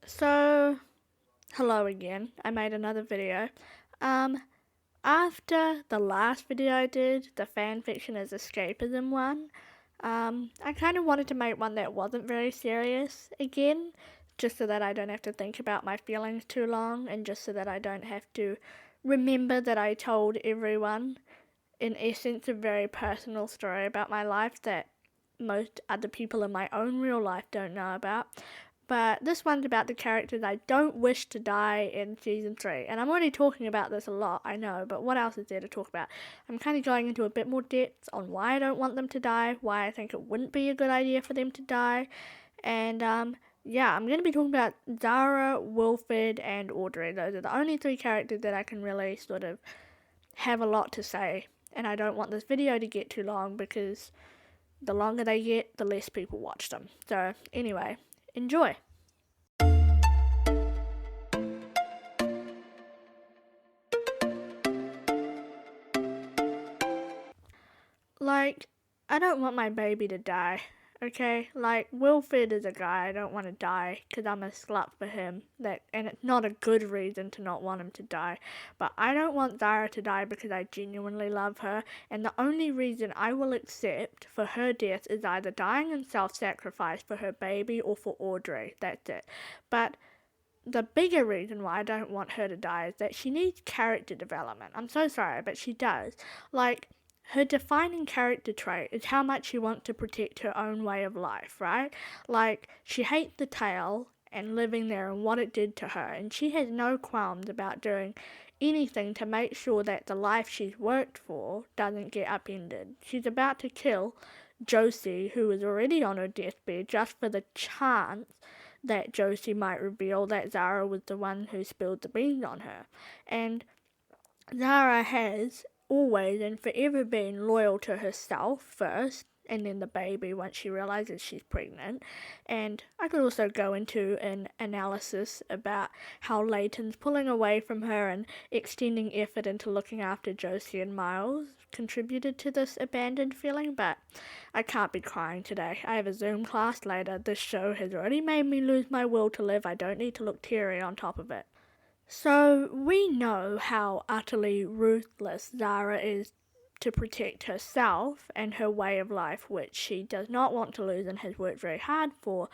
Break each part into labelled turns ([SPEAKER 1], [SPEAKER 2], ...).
[SPEAKER 1] So, hello again. I made another video. Um, After the last video I did, the fanfiction is escapism one, I kind of wanted to make one that wasn't very serious again, just so that I don't have to think about my feelings too long, and just so that I don't have to remember that I told everyone, in essence, a very personal story about my life that most other people in my own real life don't know about. But this one's about the characters I don't wish to die in season 3. And I'm already talking about this a lot, I know, but what else is there to talk about? I'm kind of going into a bit more depth on why I don't want them to die, why I think it wouldn't be a good idea for them to die. And yeah, I'm going to be talking about Zarah, Wilford, and Audrey. Those are the only 3 characters that I can really sort of have a lot to say. And I don't want this video to get too long because the longer they get, the less people watch them. So anyway, enjoy. Like, I don't want my baby to die, okay? Like, Wilford is a guy I don't want to die because I'm a slut for him. And it's not a good reason to not want him to die. But I don't want Zarah to die because I genuinely love her. And the only reason I will accept for her death is either dying in self-sacrifice for her baby or for Audrey. That's it. But the bigger reason why I don't want her to die is that she needs character development. I'm so sorry, but she does. Like, her defining character trait is how much she wants to protect her own way of life, right? Like, she hates the tail and living there and what it did to her, and she has no qualms about doing anything to make sure that the life she's worked for doesn't get upended. She's about to kill Josie, who is already on her deathbed, just for the chance that Josie might reveal that Zarah was the one who spilled the beans on her. And Zarah has always and forever been loyal to herself first, and then the baby once she realizes she's pregnant. And I could also go into an analysis about how Leighton's pulling away from her and extending effort into looking after Josie and Miles contributed to this abandoned feeling, but I can't be crying today. I have a Zoom class later. This show has already made me lose my will to live. I don't need to look teary on top of it. So, we know how utterly ruthless Zarah is to protect herself and her way of life, which she does not want to lose and has worked very hard for.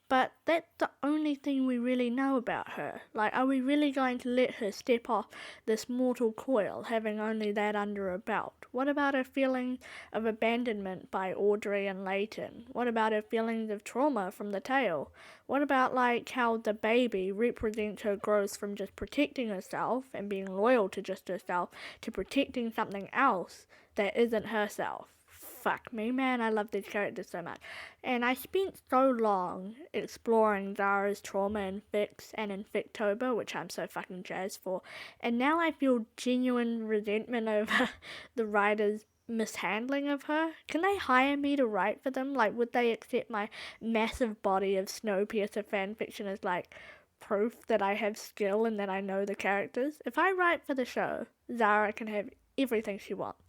[SPEAKER 1] But that's the only thing we really know about her. Like, are we really going to let her step off this mortal coil, having only that under her belt? What about her feelings of abandonment by Audrey and Leighton? What about her feelings of trauma from the tail? What about, like, how the baby represents her growth from just protecting herself and being loyal to just herself to protecting something else that isn't herself? Fuck me, man, I love these characters so much. And I spent so long exploring Zara's trauma in Fix and in Fictober, which I'm so fucking jazzed for, and now I feel genuine resentment over the writers' mishandling of her. Can they hire me to write for them? Like, would they accept my massive body of Snowpiercer fanfiction as, like, proof that I have skill and that I know the characters? If I write for the show, Zarah can have everything she wants.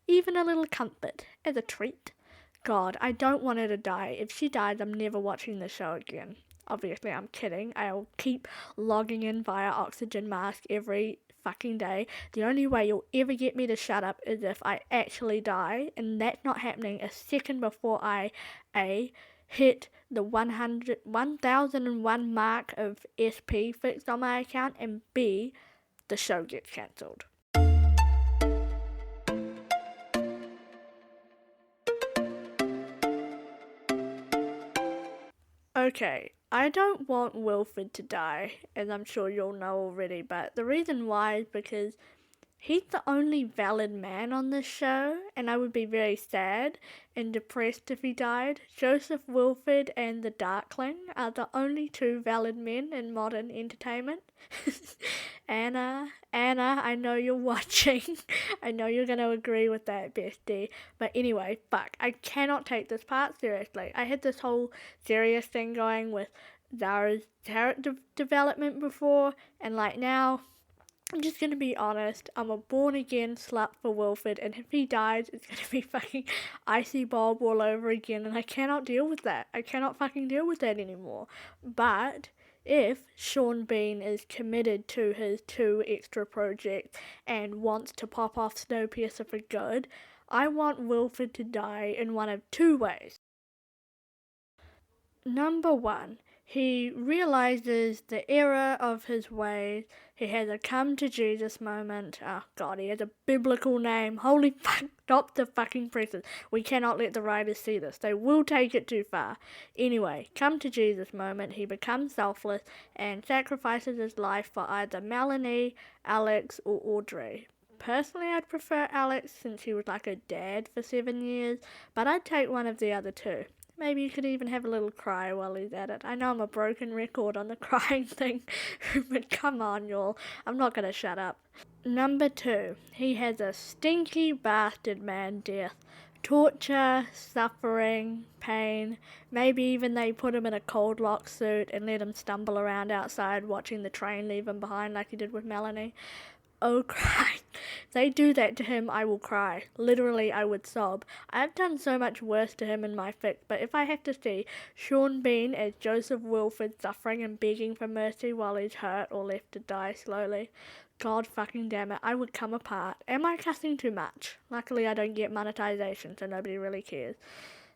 [SPEAKER 1] Even a little comfort, as a treat. God, I don't want her to die. If she dies, I'm never watching the show again. Obviously, I'm kidding. I'll keep logging in via oxygen mask every fucking day. The only way you'll ever get me to shut up is if I actually die, and that's not happening a second before I, A, hit the 1001 mark of SP fixed on my account, and B, the show gets cancelled. Okay, I don't want Wilford to die, as I'm sure you'll know already, but the reason why is because he's the only valid man on this show, and I would be very sad and depressed if he died. Joseph Wilford and the Darkling are the only 2 valid men in modern entertainment. Anna, I know you're watching. I know you're going to agree with that, bestie. But anyway, fuck, I cannot take this part seriously. I had this whole serious thing going with Zara's character development before, and like now, I'm just gonna be honest, I'm a born-again slut for Wilford, and if he dies, it's gonna be fucking Icy Bob all over again, and I cannot deal with that. I cannot fucking deal with that anymore. But If Sean Bean is committed to his 2 extra projects and wants to pop off Snowpiercer for good, I want Wilford to die in one of 2 ways. Number 1, he realizes the error of his ways. He has a come to Jesus moment. Oh god, he has a biblical name. Holy fuck, stop the fucking presses. We cannot let the writers see this. They will take it too far. Anyway, come to Jesus moment. He becomes selfless and sacrifices his life for either Melanie, Alex, or Audrey. Personally, I'd prefer Alex since he was like a dad for 7 years, but I'd take one of the other 2. Maybe you could even have a little cry while he's at it. I know I'm a broken record on the crying thing, but come on, y'all. I'm not going to shut up. Number 2, he has a stinky bastard man death. Torture, suffering, pain. Maybe even they put him in a cold lock suit and let him stumble around outside watching the train leave him behind like he did with Melanie. Oh Christ, if they do that to him, I will cry. Literally, I would sob. I've done so much worse to him in my fic, but if I have to see Sean Bean as Joseph Wilford suffering and begging for mercy while he's hurt or left to die slowly, god fucking damn it, I would come apart. Am I cussing too much? Luckily, I don't get monetization, so nobody really cares.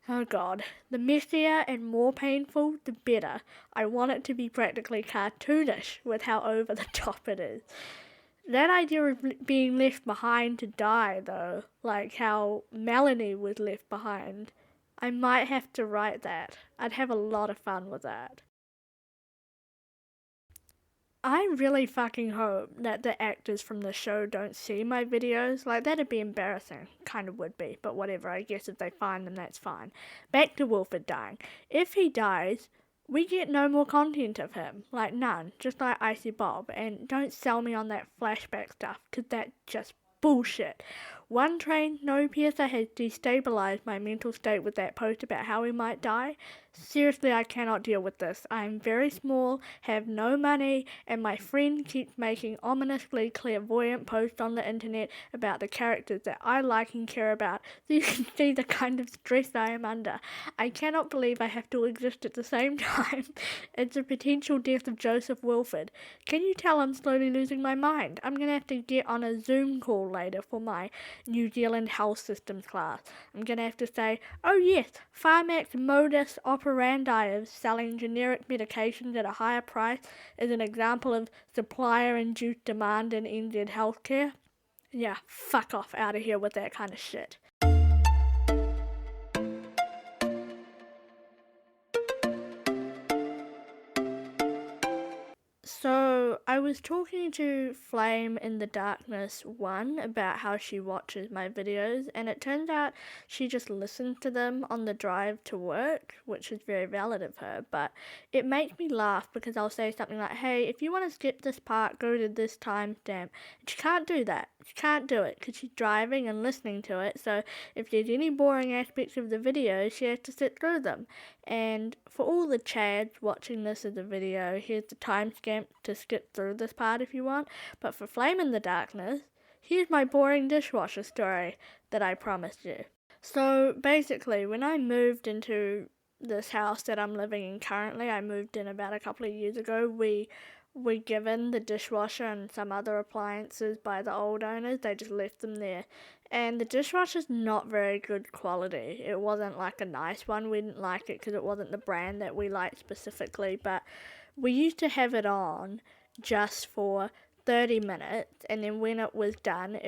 [SPEAKER 1] Oh god, the messier and more painful, the better. I want it to be practically cartoonish with how over the top it is. That idea of being left behind to die, though, like how Melanie was left behind, I might have to write that. I'd have a lot of fun with that. I really fucking hope that the actors from the show don't see my videos. Like, that'd be embarrassing. Kind of would be, but whatever. I guess if they find them, that's fine. Back to Wilford dying. If he dies, we get no more content of him. Like, none. Just like Icy Bob. And don't sell me on that flashback stuff, because that's just bullshit. One train, Snowpiercer, has destabilized my mental state with that post about how he might die. Seriously, I cannot deal with this. I am very small, have no money, and my friend keeps making ominously clairvoyant posts on the internet about the characters that I like and care about, so you can see the kind of stress I am under. I cannot believe I have to exist at the same time as the potential death of Joseph Wilford. Can you tell I'm slowly losing my mind? I'm gonna have to get on a Zoom call later for my New Zealand Health Systems class. I'm gonna have to say, oh yes, Pharmac's modus operandi of selling generic medications at a higher price is an example of supplier-induced demand in NZ healthcare. Yeah, fuck off out of here with that kind of shit. So, I was talking to Flame in the Darkness 1 about how she watches my videos, and it turns out she just listens to them on the drive to work, which is very valid of her, but it makes me laugh because I'll say something like, hey, if you want to skip this part, go to this timestamp. And she can't do that. She can't do it because she's driving and listening to it, so if there's any boring aspects of the video, she has to sit through them. And for all the chads watching this as a video, here's the timestamp to skip through this part if you want. But for Flame in the Darkness, here's my boring dishwasher story that I promised you. So basically, when I moved into this house that I'm living in currently, I moved in about a couple of years ago, we were given the dishwasher and some other appliances by the old owners. They just left them there. And the dishwasher's not very good quality. It wasn't like a nice one. We didn't like it because it wasn't the brand that we liked specifically. But we used to have it on just for 30 minutes, and then when it was done,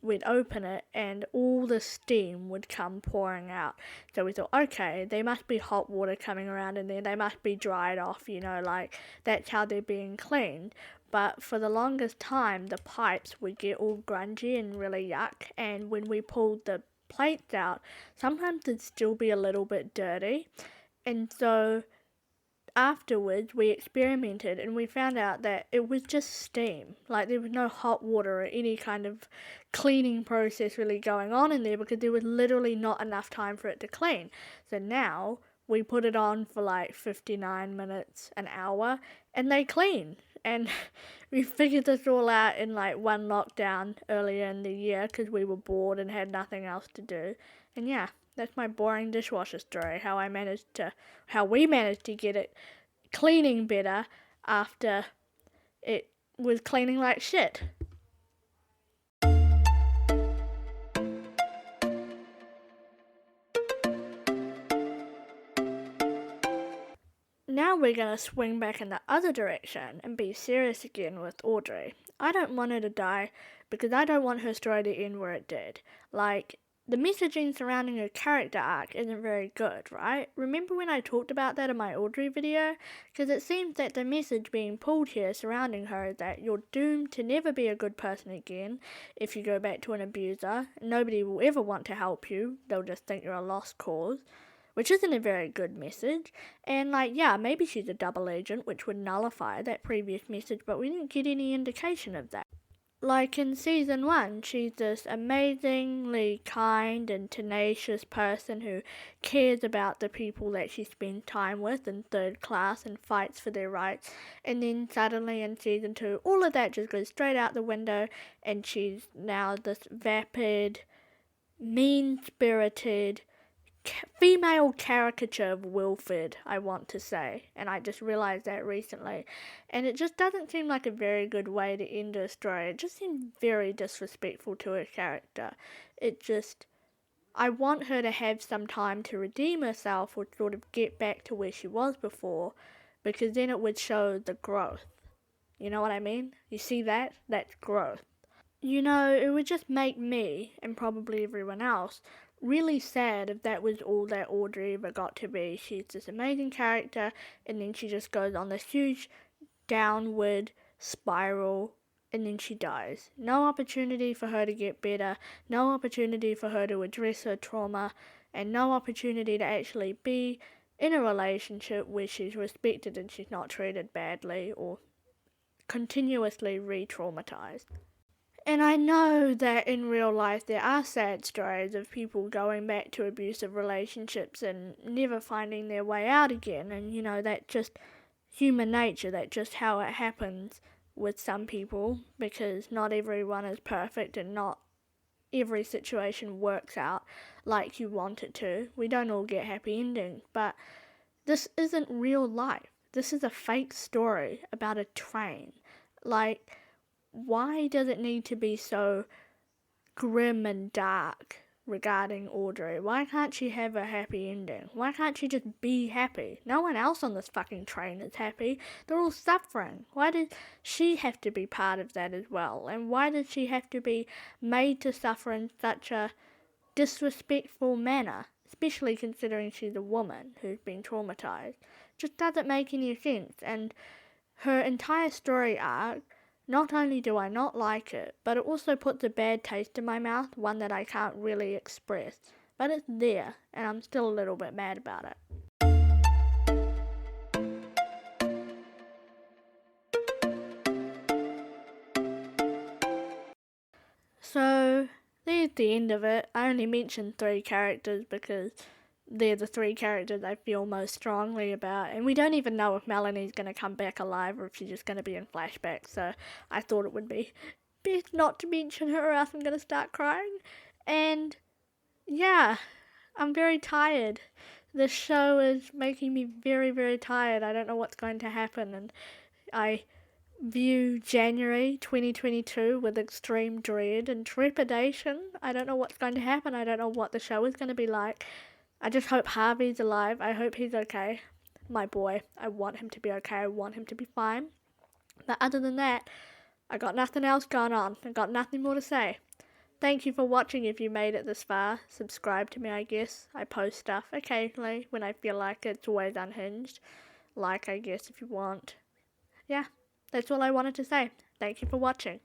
[SPEAKER 1] we'd open it and all the steam would come pouring out. So we thought, okay, there must be hot water coming around in there. They must be dried off, like that's how they're being cleaned. But for the longest time, the pipes would get all grungy and really yuck, and when we pulled the plates out, sometimes it'd still be a little bit dirty. And so afterwards, we experimented and we found out that it was just steam. Like, there was no hot water or any kind of cleaning process really going on in there because there was literally not enough time for it to clean. So now we put it on for like 59 minutes, an hour, and they clean. And we figured this all out in like one lockdown earlier in the year because we were bored and had nothing else to do. And yeah, that's my boring dishwasher story, how we managed to get it cleaning better after it was cleaning like shit. Now we're going to swing back in the other direction and be serious again with Audrey. I don't want her to die because I don't want her story to end where it did. Like, the messaging surrounding her character arc isn't very good, right? Remember when I talked about that in my Audrey video? Because it seems that the message being pulled here surrounding her is that you're doomed to never be a good person again if you go back to an abuser. Nobody will ever want to help you. They'll just think you're a lost cause. Which isn't a very good message. And maybe she's a double agent, which would nullify that previous message, but we didn't get any indication of that. Like in season 1, she's this amazingly kind and tenacious person who cares about the people that she spends time with in third class and fights for their rights. And then suddenly in season 2, all of that just goes straight out the window, and she's now this vapid, mean-spirited, female caricature of Wilford, I want to say, and I just realised that recently, and it just doesn't seem like a very good way to end her story. It just seems very disrespectful to her character. I want her to have some time to redeem herself or sort of get back to where she was before, because then it would show the growth. You know what I mean? You see that? That's growth. You know, it would just make me, and probably everyone else, really sad if that was all that Audrey ever got to be. She's this amazing character, and then she just goes on this huge downward spiral, and then she dies. No opportunity for her to get better, no opportunity for her to address her trauma, and no opportunity to actually be in a relationship where she's respected and she's not treated badly or continuously re-traumatized. And I know that in real life there are sad stories of people going back to abusive relationships and never finding their way out again. And, that's just human nature. That's just how it happens with some people, because not everyone is perfect and not every situation works out like you want it to. We don't all get happy endings, but this isn't real life. This is a fake story about a train. Why does it need to be so grim and dark regarding Audrey? Why can't she have a happy ending? Why can't she just be happy? No one else on this fucking train is happy. They're all suffering. Why did she have to be part of that as well? And why did she have to be made to suffer in such a disrespectful manner? Especially considering she's a woman who's been traumatized. Just doesn't make any sense. And her entire story arc, not only do I not like it, but it also puts a bad taste in my mouth, one that I can't really express. But it's there, and I'm still a little bit mad about it. So, there's the end of it. I only mentioned 3 characters because they're the 3 characters I feel most strongly about, and we don't even know if Melanie's going to come back alive or if she's just going to be in flashback, so I thought it would be best not to mention her or else I'm going to start crying. And yeah, I'm very tired. This show is making me very, very tired. I don't know what's going to happen, and I view January 2022 with extreme dread and trepidation. I don't know what's going to happen. I don't know what the show is going to be like. I just hope Harvey's alive. I hope he's okay. My boy. I want him to be okay. I want him to be fine. But other than that, I got nothing else going on. I got nothing more to say. Thank you for watching if you made it this far. Subscribe to me, I guess. I post stuff occasionally when I feel like it's always unhinged. I guess, if you want. Yeah, that's all I wanted to say. Thank you for watching.